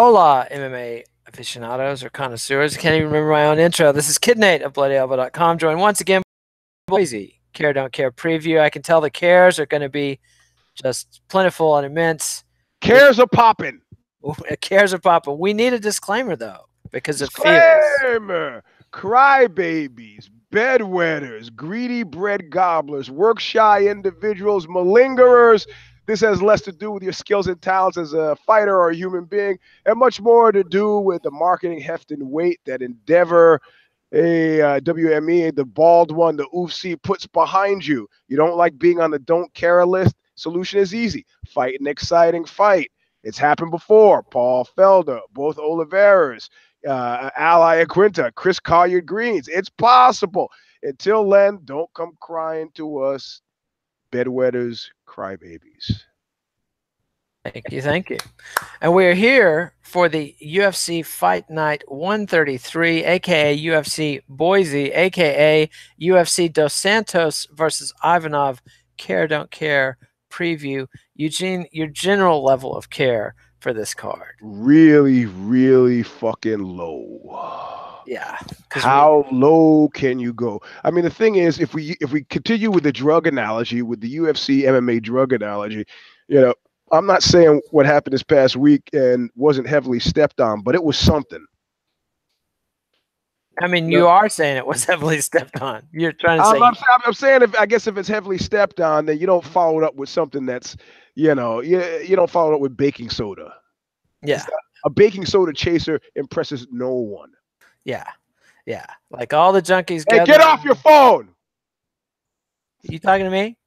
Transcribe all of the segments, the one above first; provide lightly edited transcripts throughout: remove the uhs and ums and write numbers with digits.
Hola, MMA aficionados or connoisseurs. I can't even remember my own intro. This is Kid Nate of BloodyElbow.com, joined once again by Boise Care Don't Care preview. I can tell the cares are going to be just plentiful and immense. Cares are popping. Cares are popping. We need a disclaimer, though, because it feels. Disclaimer. Crybabies, bedwetters, greedy bread gobblers, work-shy individuals, malingerers. This has less to do with your skills and talents as a fighter or a human being, and much more to do with the marketing heft and weight that Endeavor, WME, the bald one, the UFC puts behind you. You don't like being on the don't care list? Solution is easy. Fight an exciting fight. It's happened before. Paul Felder, both Oliveras, Ally Aquinta, Chris Collier Greens. It's possible. Until then, don't come crying to us, bedwetters, crybabies. Thank you, thank you. And we're here for the UFC Fight Night 133, aka UFC Boise, aka UFC Dos Santos versus Ivanov Care Don't Care preview. Eugene, your general level of care for this card? Really, really fucking low. Yeah. How low can you go? I mean, the thing is, if we continue with the drug analogy, with the UFC MMA drug analogy, you know, I'm not saying what happened this past week and wasn't heavily stepped on, but it was something. I mean, you are saying it was heavily stepped on. You're trying to say. I'm saying I guess if it's heavily stepped on, then you don't follow it up with something that's, you know, you don't follow it up with baking soda. Yeah. A baking soda chaser impresses no one. Yeah. Yeah. Like all the junkies. Hey, get off your phone. You talking to me?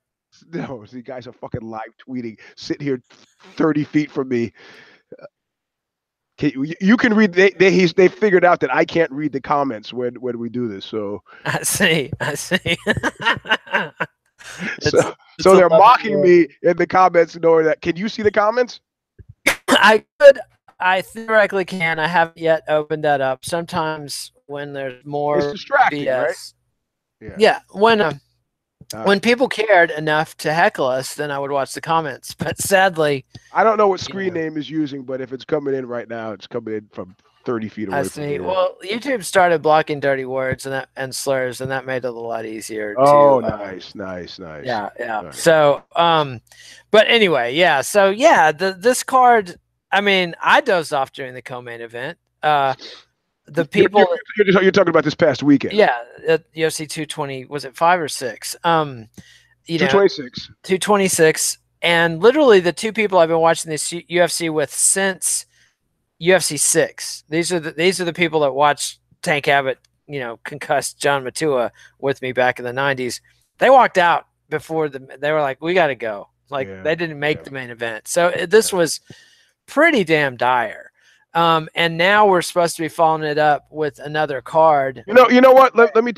No, these guys are fucking live tweeting, sitting here 30 feet from me. You can read. They figured out that I can't read the comments when we do this. So I see. So they're mocking me in the comments, knowing that. Can you see the comments? I could. I theoretically can. I haven't yet opened that up. Sometimes when there's more, it's distracting, BS, right? Yeah. When people cared enough to heckle us, then I would watch the comments. But sadly, I don't know what screen name is using, but if it's coming in right now, it's coming in from 30 feet away. I see. Well, YouTube started blocking dirty words and slurs, and that made it a lot easier. Oh, nice. Yeah. Nice. So, but anyway, yeah. So yeah, this card. I mean, I dozed off during the co-main event. The people you're talking about this past weekend. Yeah, at UFC 220, was it 5 or 6? 226. 226. And literally the two people I've been watching this UFC with since UFC 6. These are the people that watched Tank Abbott, concussed John Matua with me back in the 90s. They walked out before they were like, we got to go. They didn't make the main event. So this was pretty damn dire. And now we're supposed to be following it up with another card. You know what? Let me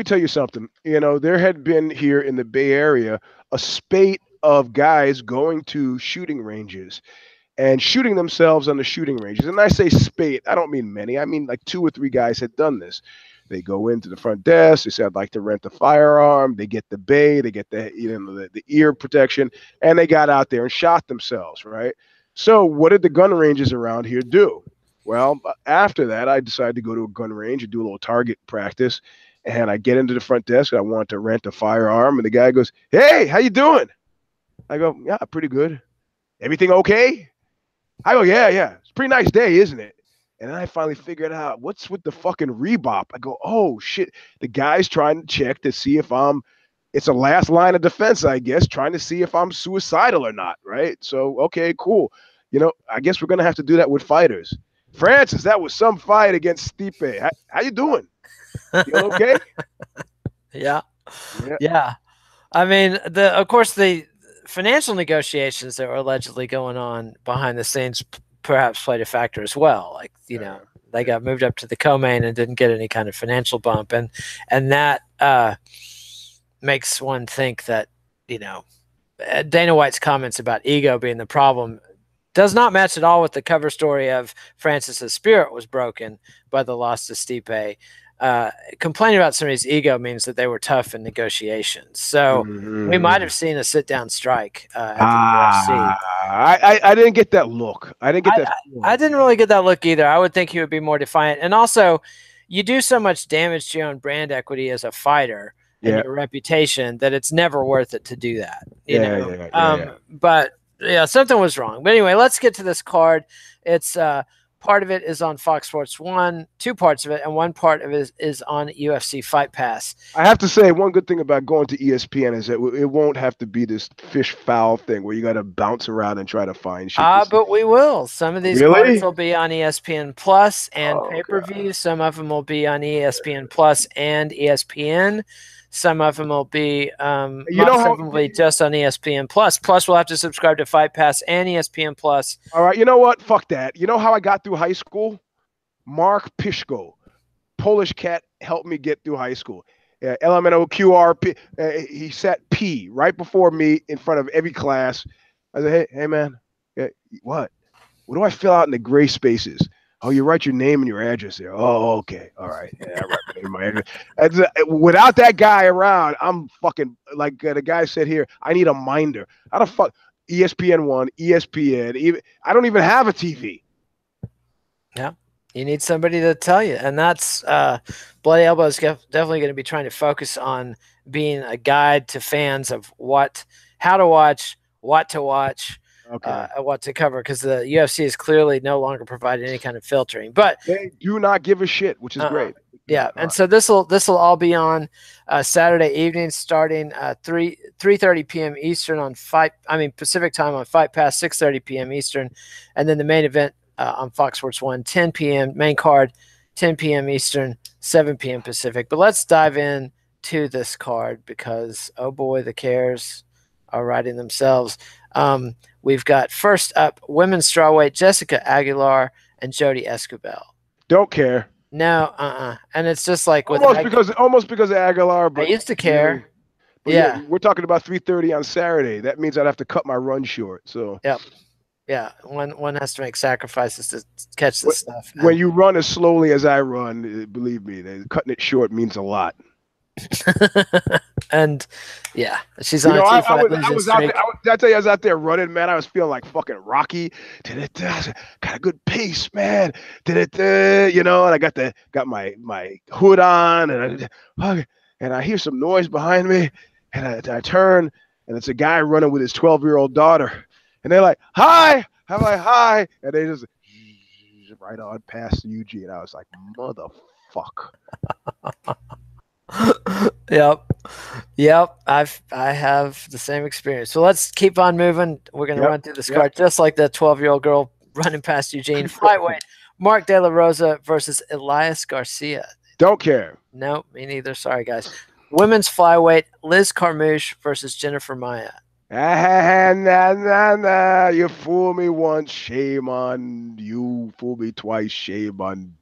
tell you something. There had been here in the Bay Area a spate of guys going to shooting ranges and shooting themselves on the shooting ranges. And I say spate, I don't mean many. I mean like 2 or 3 guys had done this. They go into the front desk. They say, I'd like to rent a firearm. They get the bay. They get the ear protection, and they got out there and shot themselves. Right. So what did the gun ranges around here do? Well, after that, I decided to go to a gun range and do a little target practice. And I get into the front desk. I want to rent a firearm. And the guy goes, hey, how you doing? I go, yeah, pretty good. Everything okay? I go, yeah. It's a pretty nice day, isn't it? And then I finally figured out what's with the fucking Reebok. I go, oh, shit. The guy's trying to check to see if it's a last line of defense, I guess, trying to see if I'm suicidal or not, right? So, okay, cool. I guess we're going to have to do that with fighters. Francis, that was some fight against Stipe. How you doing? You okay? Yeah. I mean, of course, the financial negotiations that were allegedly going on behind the scenes perhaps played a factor as well. They got moved up to the co-main and didn't get any kind of financial bump. And that makes one think that, Dana White's comments about ego being the problem does not match at all with the cover story of Francis's spirit was broken by the loss to Stipe. complaining about somebody's ego means that they were tough in negotiations. So we might have seen a sit-down strike at the UFC. I didn't get that look. I didn't get that. I didn't really get that look either. I would think he would be more defiant. And also, you do so much damage to your own brand equity as a fighter and your reputation that it's never worth it to do that. You know? But yeah, something was wrong. But anyway, let's get to this card. It's part of it is on Fox Sports 1, 2 parts of it, and 1 part of it is on UFC Fight Pass. I have to say, one good thing about going to ESPN is that it won't have to be this fish fowl thing where you got to bounce around and try to find shit. But we will. Some of these cards will be on ESPN Plus and pay-per-view. Some of them will be on ESPN Plus and ESPN. Some of them will be, most of them will be just on ESPN Plus. Plus, we'll have to subscribe to Fight Pass and ESPN Plus. All right, you know what? Fuck that. You know how I got through high school? Mark Pishko, Polish cat, helped me get through high school. LMNOQRP. He sat P right before me in front of every class. I said, hey man, what? What do I fill out in the gray spaces? Oh, you write your name and your address there. Oh, okay. All right. Yeah, I write my name and my address. Without that guy around, I'm fucking, like the guy said here, I need a minder. How the fuck? ESPN1, ESPN. Even, I don't even have a TV. Yeah. You need somebody to tell you. And that's Bloody Elbow is definitely going to be trying to focus on being a guide to fans of how to watch, what to watch. What to cover, because the UFC is clearly no longer providing any kind of filtering, but they do not give a shit, which is great. Yeah, and so this will all be on Saturday evening, starting 3:30 p.m. Eastern on Pacific time on Fight Pass, 6:30 p.m. Eastern, and then the main event on Fox Sports 1, 10 p.m. main card, 10 p.m. Eastern, 7 p.m. Pacific. But let's dive in to this card because oh boy, the cares are writing themselves. We've got first up women's strawweight Jessica Aguilar and Jody Escobar. Don't care. No, and it's just like with almost because of Aguilar. But I used to care. Yeah, we're talking about 3:30 on Saturday. That means I'd have to cut my run short. So yeah, one has to make sacrifices to catch this stuff. When you run as slowly as I run, believe me, cutting it short means a lot. And yeah, she's on. I was out there running, man. I was feeling like fucking Rocky. Got a good pace, man. You know, and I got my hood on, and I hear some noise behind me, and I turn, and it's a guy running with his 12-year-old daughter, and they're like, "Hi!" I'm like, "Hi!" and they just right on past Eugene. And I was like, "Motherfuck." Yep. I have the same experience. So let's keep on moving. We're going to run through this card just like the 12-year-old girl running past Eugene. Flyweight, Mark De La Rosa versus Elias Garcia. Don't care. No, me neither. Sorry, guys. Women's flyweight, Liz Carmouche versus Jennifer Maia. Nah. You fool me once, shame on you. Fool me twice, shame on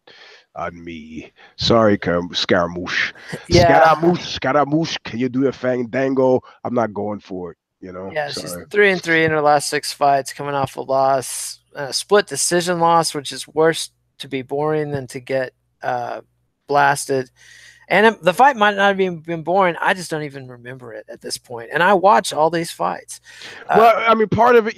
me. Sorry, Scaramouche. Yeah. Scaramouche, can you do the fandango? I'm not going for it, you know? Yeah, she's 3-3 in her last 6 fights, coming off a loss. Split decision loss, which is worse to be boring than to get blasted. And the fight might not have been boring. I just don't even remember it at this point. And I watch all these fights. Well, I mean, part of it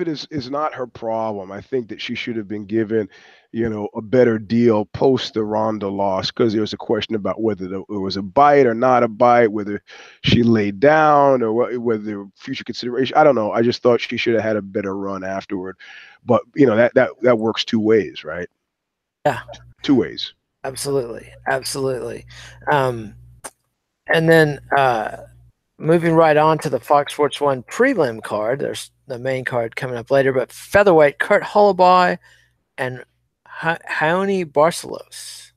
is not her problem. I think that she should have been given, a better deal post the Ronda loss, because there was a question about whether it was a bite or not a bite, whether she laid down or whether future consideration. I don't know. I just thought she should have had a better run afterward. But, that works 2 ways, right? Yeah. 2 ways. Absolutely. And then moving right on to the Fox Sports 1 prelim card, there's the main card coming up later, but featherweight Kurt Holobaugh and Raoni Barcelos.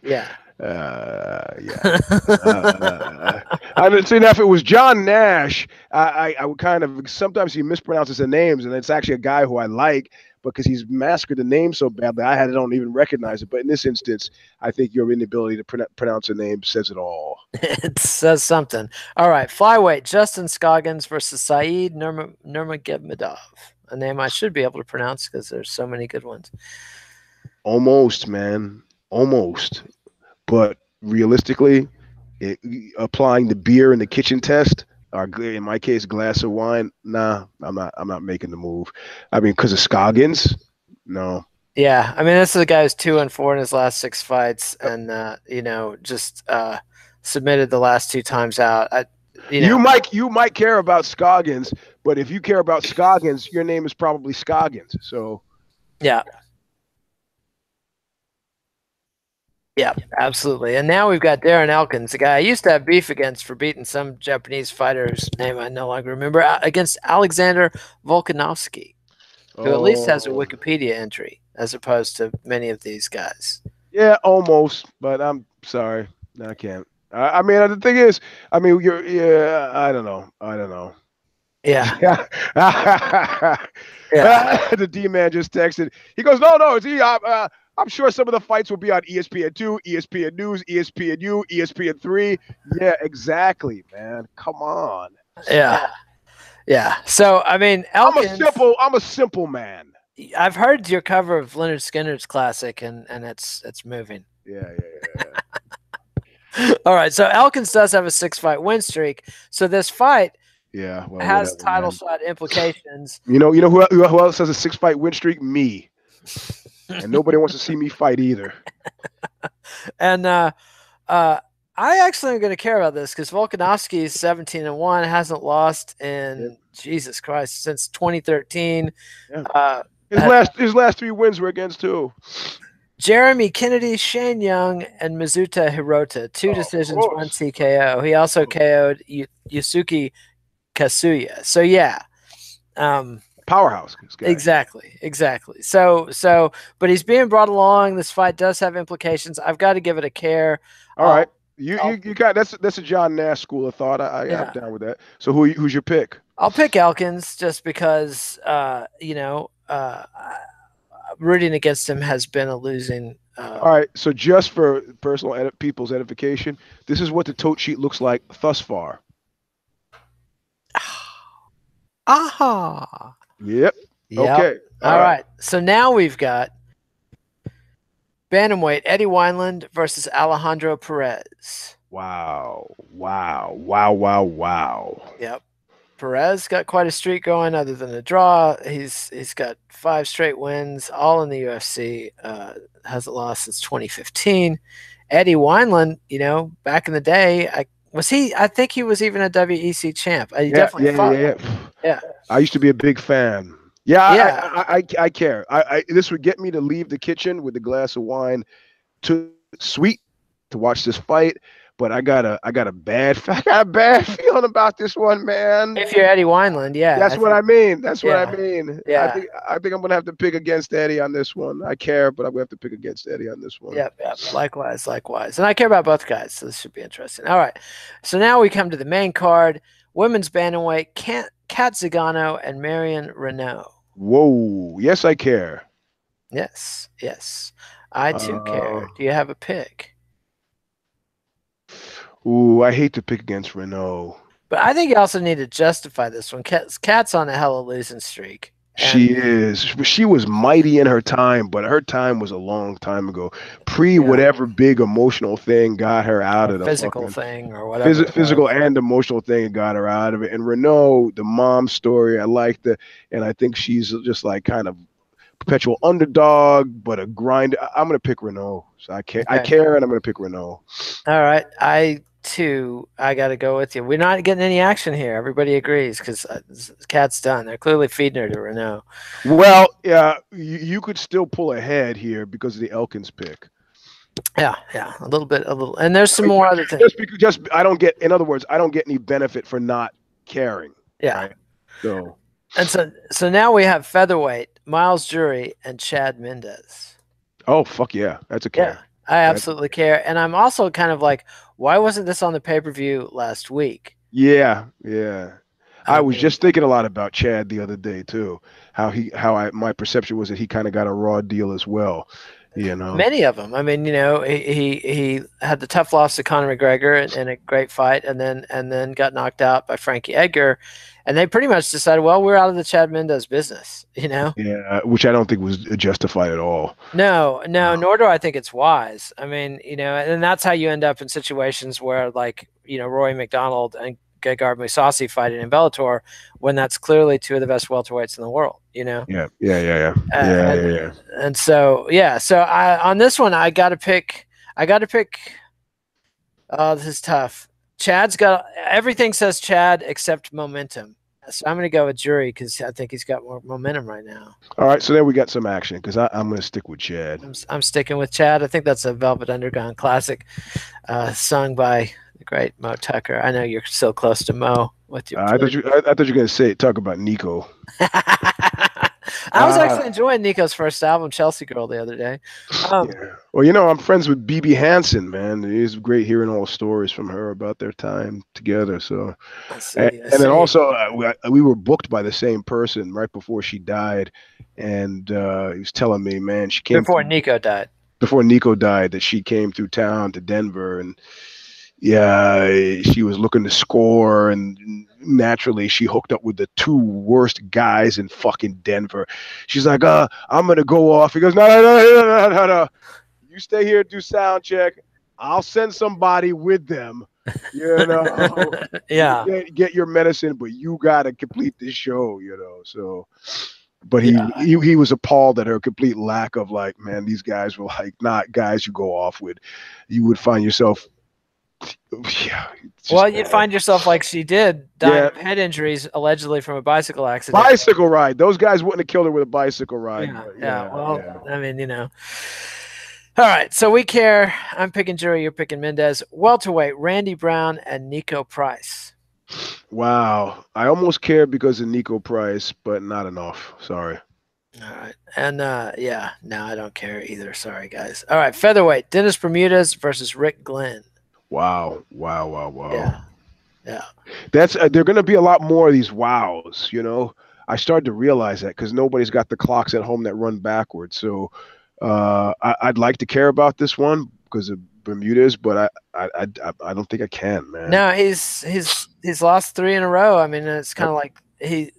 Yeah. I mean, see, now if it was John Nash, I would kind of, sometimes he mispronounces the names, and it's actually a guy who I like, because he's massacred the name so badly, I don't even recognize it. But in this instance, I think your inability to pronounce a name says it all. It says something. All right, flyweight Justin Scoggins versus Saeed Nurmagomedov, a name I should be able to pronounce because there's so many good ones. Almost, man. Almost. but realistically, applying the beer and the kitchen test, or in my case, glass of wine, nah, I'm not making the move. I mean, because of Scoggins, no. Yeah, I mean, this is a guy who's 2-4 in his last 6 fights, and just submitted the last 2 times out. You might care about Scoggins, but if you care about Scoggins, your name is probably Scoggins. So yeah. Yeah, absolutely. And now we've got Darren Elkins, a guy I used to have beef against for beating some Japanese fighter whose name I no longer remember, against Alexander Volkanovski, who at least has a Wikipedia entry as opposed to many of these guys. Yeah, almost, but I'm sorry. No, I can't. I mean, the thing is, I mean, I don't know. Yeah. Yeah. The D-man just texted. He goes, no, it's I'm sure some of the fights will be on ESPN2, ESPN News, ESPNU, ESPN3. Yeah, exactly, man. Come on. Yeah. So, I mean, Elkins, I'm a simple man. I've heard your cover of Leonard Skinner's classic, and it's moving. Yeah. All right, so Elkins does have a 6-fight win streak. So this fight has title shot implications. You know who else has a 6-fight win streak? Me. And nobody wants to see me fight either. And I actually am going to care about this because Volkanovski is 17-1, hasn't lost in Jesus Christ since 2013. Yeah. His last 3 wins were against who? Jeremy Kennedy, Shane Young, and Mizuta Hirota. 2 decisions, 1 TKO. He also KO'd Yusuke Kasuya. So yeah. Powerhouse. Exactly. So, but he's being brought along. This fight does have implications. I've got to give it a care. All right. You got that's a John Nash school of thought. I'm down with that. So who's your pick? I'll pick Elkins just because rooting against him has been a losing. All right. So just for people's edification, this is what the tote sheet looks like thus far. Aha. Yep. Okay. All right. So now we've got bantamweight Eddie Wineland versus Alejandro Perez. Wow. Yep. Perez got quite a streak going other than a draw. He's got 5 straight wins, all in the UFC. Hasn't lost since 2015. Eddie Wineland, back in the day, I think he was even a WEC champ. He definitely fought. Yeah. I used to be a big fan. Yeah. I care. This would get me to leave the kitchen with a glass of wine to watch this fight. But I got a bad feeling about this one, man. If you're Eddie Wineland, yeah. That's what I mean. Yeah. I think I'm gonna have to pick against Eddie on this one. I care, but I'm gonna have to pick against Eddie on this one. Yep. Likewise. And I care about both guys, so this should be interesting. All right. So now we come to the main card. Women's bantamweight, Kat Zingano and Marion Reneau. Whoa. Yes, I care. Yes. I too care. Do you have a pick? Ooh, I hate to pick against Reneau. But I think you also need to justify this one. Kat's on a hella losing streak. She is. She was mighty in her time, but her time was a long time ago. Whatever big emotional thing got her out of the physical thing or whatever. Physical and emotional thing got her out of it. And Reneau, the mom story, I liked it. And I think she's just like kind of perpetual underdog, but a grind. I'm going to pick Reneau. So I care, and I'm going to pick Reneau. All right. I got to go with you. We're not getting any action here. Everybody agrees because Kat's done. They're clearly feeding her to Reneau. Well, yeah, you could still pull ahead here because of the Elkins pick. Yeah, a little. And there's some more other things. I don't get any benefit for not caring. Yeah. Right? So. And so now we have featherweight, Myles Jury and Chad Mendes. Oh, fuck yeah. That's a care. Yeah, I absolutely care. And I'm also kind of like, why wasn't this on the pay-per-view last week? Yeah. I was just thinking a lot about Chad the other day too. My perception was that he kind of got a raw deal as well. You know. Many of them. I mean, he had the tough loss to Conor McGregor in a great fight, and then got knocked out by Frankie Edgar, and they pretty much decided, well, we're out of the Chad Mendes business. Yeah, which I don't think was justified at all. No, nor do I think it's wise. I mean, and that's how you end up in situations where, like, Roy McDonald and Gegard Mousasi fighting in Bellator, when that's clearly two of the best welterweights in the world. Yeah. And so on this one, I got to pick. Oh, this is tough. Chad's got everything, says Chad except momentum. So I'm going to go with Jury because I think he's got more momentum right now. All right, so then we got some action because I'm going to stick with Chad. I'm sticking with Chad. I think that's a Velvet Underground classic, sung by the great Mo Tucker. I know you're so close to Mo with your. I thought you were going to talk about Niko. I was actually enjoying Niko's first album, Chelsea Girl, the other day. Yeah. Well, I'm friends with BB Hansen, man. It's great hearing all the stories from her about their time together. So, and then also we were booked by the same person right before she died, and he was telling me, man, she came before Niko died. Before Niko died, that she came through town to Denver, and she was looking to score, and naturally she hooked up with the two worst guys in fucking Denver. She's like, I'm gonna go off. He goes, no. You stay here, do sound check. I'll send somebody with them. Yeah. Get your medicine, but you gotta complete this show. So. But he was appalled at her complete lack of, like, man, these guys were like not guys you go off with. You would find yourself. You'd find yourself like she did, dying of head injuries allegedly from a bicycle accident. Bicycle ride. Those guys wouldn't have killed her with a bicycle ride. I mean, all right, so we care. I'm picking Jury, you're picking Mendes. Welterweight, Randy Brown and Niko Price. Wow. I almost care because of Niko Price, but not enough. Sorry. All right. And no, I don't care either. Sorry, guys. All right, featherweight, Dennis Bermudez versus Rick Glenn. Wow. Yeah. That's there are going to be a lot more of these wows, I started to realize that because nobody's got the clocks at home that run backwards. So I'd like to care about this one because of Bermudez, but I don't think I can, man. No, he's lost 3 in a row. I mean, it's kind of like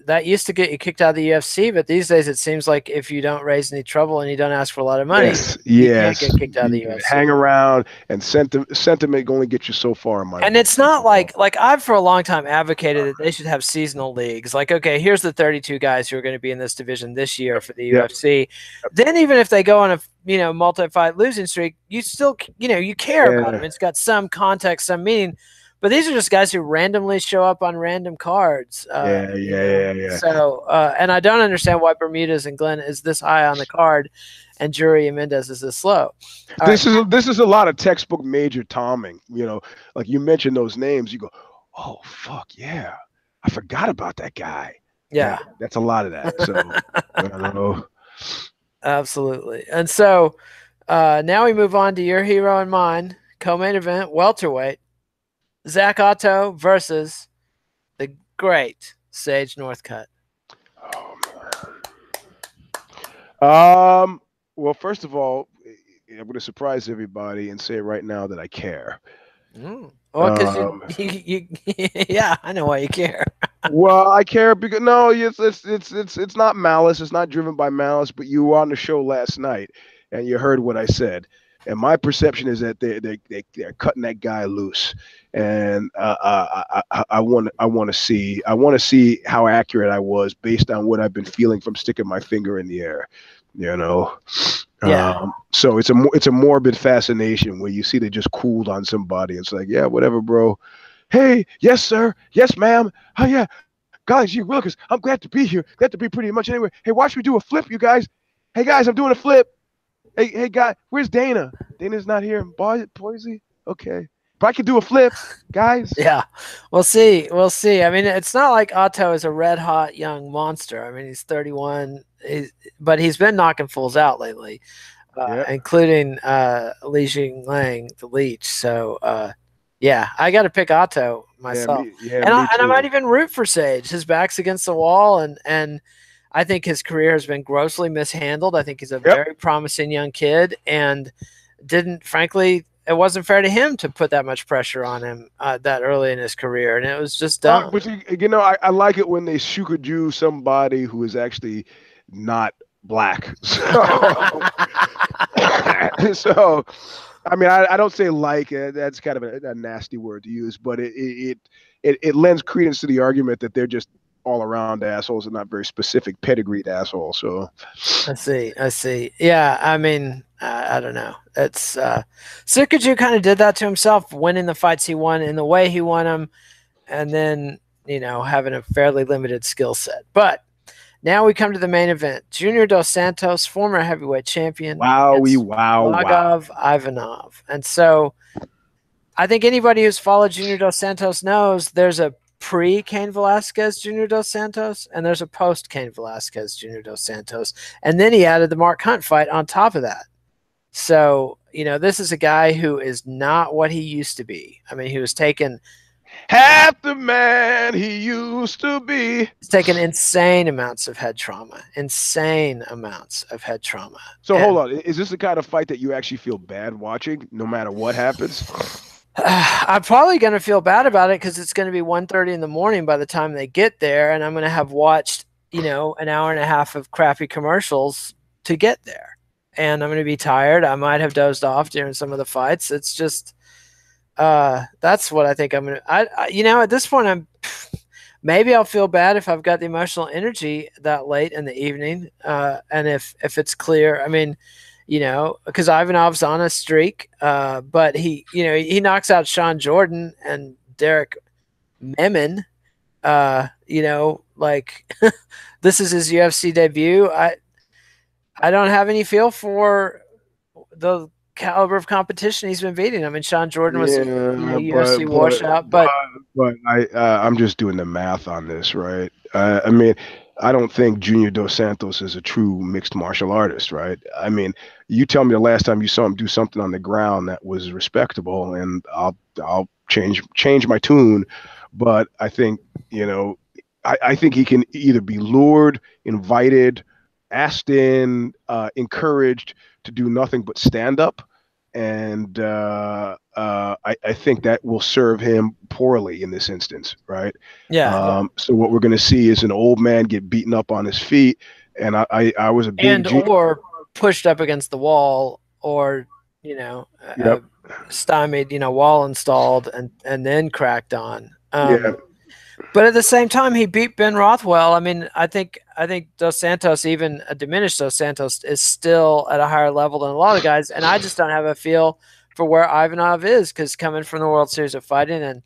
that used to get you kicked out of the UFC, but these days it seems like if you don't raise any trouble and you don't ask for a lot of money, you can't get kicked out of the UFC. Hang around, and sentiment only gets you so far. And it's not like I've for a long time advocated that they should have seasonal leagues. Like, okay, here's the 32 guys who are going to be in this division this year for the UFC. Then even if they go on a multi-fight losing streak, you still you care about them. It's got some context, some meaning. But these are just guys who randomly show up on random cards. Yeah. So, and I don't understand why Bermudez and Glenn is this high on the card, and Jury and Mendes is this low. This is a lot of textbook Major Tomming. Like you mentioned those names, you go, oh fuck yeah, I forgot about that guy. Yeah, that's a lot of that. So I don't know. Absolutely. And so now we move on to your hero and mine, co-main event, welterweight. Zach Ottow versus the great Sage Northcutt. Oh man. Well, first of all, I'm going to surprise everybody and say right now that I care. Well, because yeah, I know why you care. Well, I care because it's not malice. It's not driven by malice. But you were on the show last night and you heard what I said. And my perception is that they're cutting that guy loose, and I want to see how accurate I was based on what I've been feeling from sticking my finger in the air, Yeah. So it's a morbid fascination where you see they just cooled on somebody. It's like, yeah, whatever, bro. Hey, yes, sir. Yes, ma'am. Oh yeah, guys, you Wilkins. I'm glad to be here. Glad to be pretty much anywhere. Hey, watch me do a flip, you guys. Hey guys, I'm doing a flip. Hey, guy, where's Dana? Dana's not here in Boise? Okay. But I can do a flip, guys. Yeah. We'll see. I mean, it's not like Ottow is a red-hot young monster. I mean, he's 31, but he's been knocking fools out lately, including Li Jingliang, the Leech. So, I got to pick Ottow myself. And I might even root for Sage. His back's against the wall, and I think his career has been grossly mishandled. I think he's a Yep. very promising young kid, and frankly, it wasn't fair to him to put that much pressure on him that early in his career, and it was just dumb. But I like it when they shukaju somebody who is actually not black. So, I mean, I don't say like that's kind of a nasty word to use, but it lends credence to the argument that they're just all around assholes and not very specific pedigreed assholes. So I see. Yeah, I mean, I don't know. It's Sukaju kind of did that to himself, winning the fights he won in the way he won them, and then having a fairly limited skill set. But now we come to the main event: Junior Dos Santos, former heavyweight champion, Blagoy Ivanov. And so, I think anybody who's followed Junior Dos Santos knows there's a pre-Cain Velasquez Junior Dos Santos, and there's a post-Cain Velasquez Junior Dos Santos. And then he added the Mark Hunt fight on top of that. So, this is a guy who is not what he used to be. I mean, he was taking half the man he used to be. He's taken insane amounts of head trauma. So hold on. Is this the kind of fight that you actually feel bad watching no matter what happens? I'm probably going to feel bad about it because it's going to be 1:30 in the morning by the time they get there, and I'm going to have watched, an hour and a half of crappy commercials to get there, and I'm going to be tired. I might have dozed off during some of the fights. It's just, that's what I think I'm going to. At this point, maybe I'll feel bad if I've got the emotional energy that late in the evening, and if it's clear. I mean, because Ivanov's on a streak, but he knocks out Sean Jordan and Derek Memon. This is his UFC debut. I don't have any feel for the caliber of competition he's been beating. I mean, Sean Jordan was UFC washout, but I'm just doing the math on this, right? I mean, I don't think Junior Dos Santos is a true mixed martial artist, right? I mean, you tell me the last time you saw him do something on the ground that was respectable, and I'll change my tune. But I think I think he can either be lured, invited, asked in, encouraged to do nothing but stand up, and I think that will serve him poorly in this instance, right? Yeah. So what we're going to see is an old man get beaten up on his feet, and I was a big or pushed up against the wall, or stymied, wall installed, and then cracked on. But at the same time, he beat Ben Rothwell. I mean, I think Dos Santos, even a diminished Dos Santos, is still at a higher level than a lot of guys. And I just don't have a feel for where Ivanov is, because coming from the World Series of Fighting and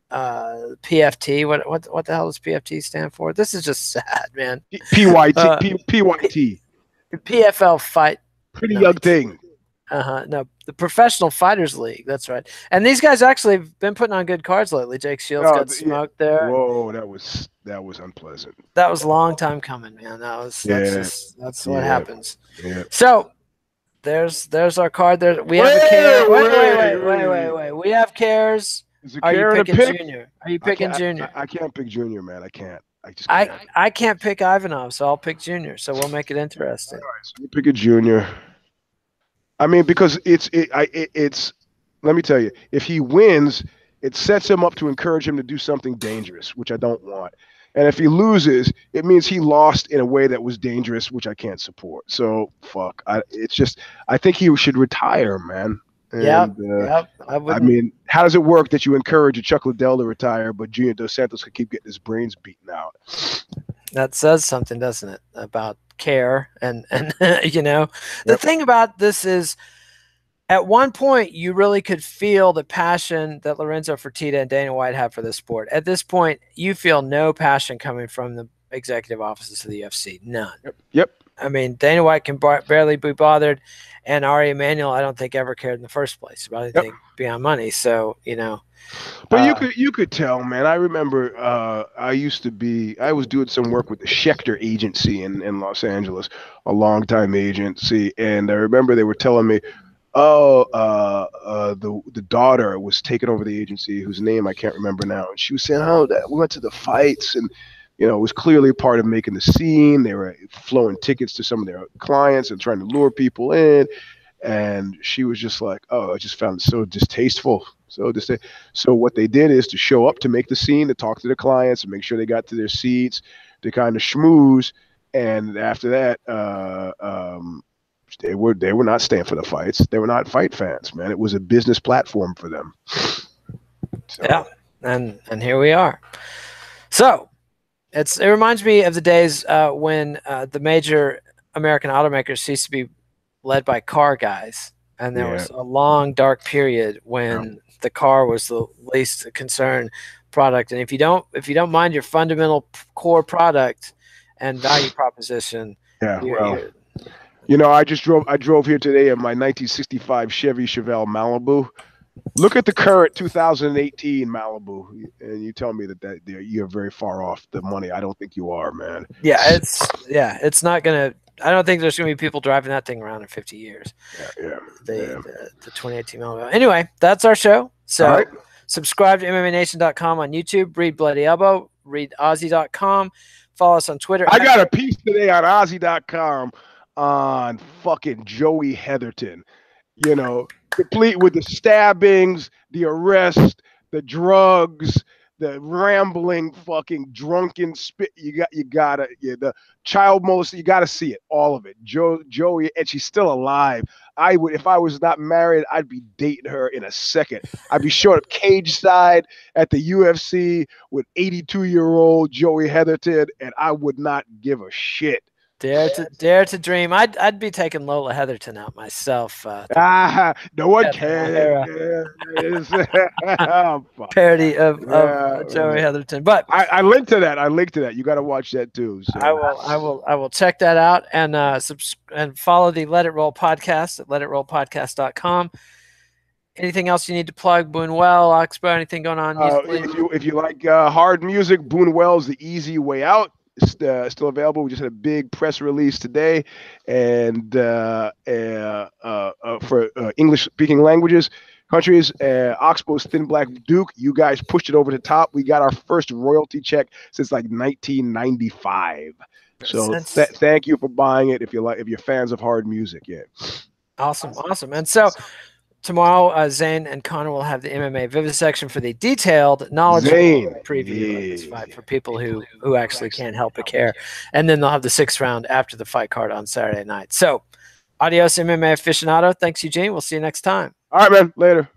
PFT, what the hell does PFT stand for? This is just sad, man. PYT. PFL fight. Pretty young thing. No, the Professional Fighters League. That's right. And these guys actually have been putting on good cards lately. Jake Shields got smoked there. Whoa, that was unpleasant. That was a long time coming, man. That's what happens. Yeah. So there's our card there. We have a care. Wait. We have cares. Are you picking Junior? Are you picking Junior? I can't pick Junior, man. I can't. I just can't. I can't pick Ivanov, so I'll pick Junior. So we'll make it interesting. All right, so you pick a Junior. I mean, because it's let me tell you, if he wins, it sets him up to encourage him to do something dangerous, which I don't want. And if he loses, it means he lost in a way that was dangerous, which I can't support. So fuck. I think he should retire, man. And, I mean, how does it work that you encourage a Chuck Liddell to retire, but Junior Dos Santos could keep getting his brains beaten out? That says something, doesn't it, about care and the thing about this is, at one point you really could feel the passion that Lorenzo Fertitta and Dana White have for this sport. At this point, you feel no passion coming from the executive offices of the UFC. None. Yep. I mean, Dana White can barely be bothered, and Ari Emanuel, I don't think, ever cared in the first place about anything beyond money. So But you could tell, man. I remember I was doing some work with the Schechter agency in Los Angeles, a long-time agency, and I remember they were telling me, the daughter was taking over the agency, whose name I can't remember now, and she was saying, we went to the fights, and you know, it was clearly part of making the scene. They were flowing tickets to some of their clients and trying to lure people in. And she was just like, oh, I just found it so distasteful. So what they did is to show up to make the scene, to talk to the clients and make sure they got to their seats, to kind of schmooze. And after that, they were not staying for the fights. They were not fight fans, man. It was a business platform for them. So. Yeah, and here we are. So it reminds me of the days when the major American automakers ceased to be led by car guys, and there was a long dark period when the car was the least concerned product. And if you don't mind your fundamental core product and value proposition, you know, I drove here today in my 1965 Chevy Chevelle Malibu. Look at the current 2018 Malibu, and you tell me that you're very far off the money. I don't think you are, man. Yeah, it's not gonna. I don't think there's gonna be people driving that thing around in 50 years. The 2018 Malibu. Anyway, that's our show. So subscribe to MMANation.com on YouTube. Read Bloody Elbow. Read Aussie.com. Follow us on Twitter. I got a piece today on Aussie.com on fucking Joey Heatherton. You know, complete with the stabbings, the arrest, the drugs, the rambling, fucking drunken spit. The child molestation. You gotta see it, all of it. Joey, and she's still alive. I would, if I was not married, I'd be dating her in a second. I'd be showing up cage side at the UFC with 82-year-old Joey Heatherton, and I would not give a shit. Dare to dream. I'd be taking Lola Heatherton out myself. No one cares. Parody of Joey Heatherton. But I linked to that. You got to watch that too. So. I will check that out and and follow the Let It Roll podcast at letitrollpodcast.com. Anything else you need to plug? Boonwell, Oxbow, anything going on? If you like hard music, Boonwell's the easy way out. It's still available. We just had a big press release today, and for English-speaking countries, Oxbow's Thin Black Duke. You guys pushed it over the top. We got our first royalty check since like 1995. So thank you for buying it. If you're fans of hard music, awesome. And so. Tomorrow, Zane and Connor will have the MMA vivisection for the detailed knowledge preview of this fight for people who actually can't help but care. And then they'll have the 6th round after the fight card on Saturday night. So, adios, MMA aficionado. Thanks, Eugene. We'll see you next time. All right, man. Later.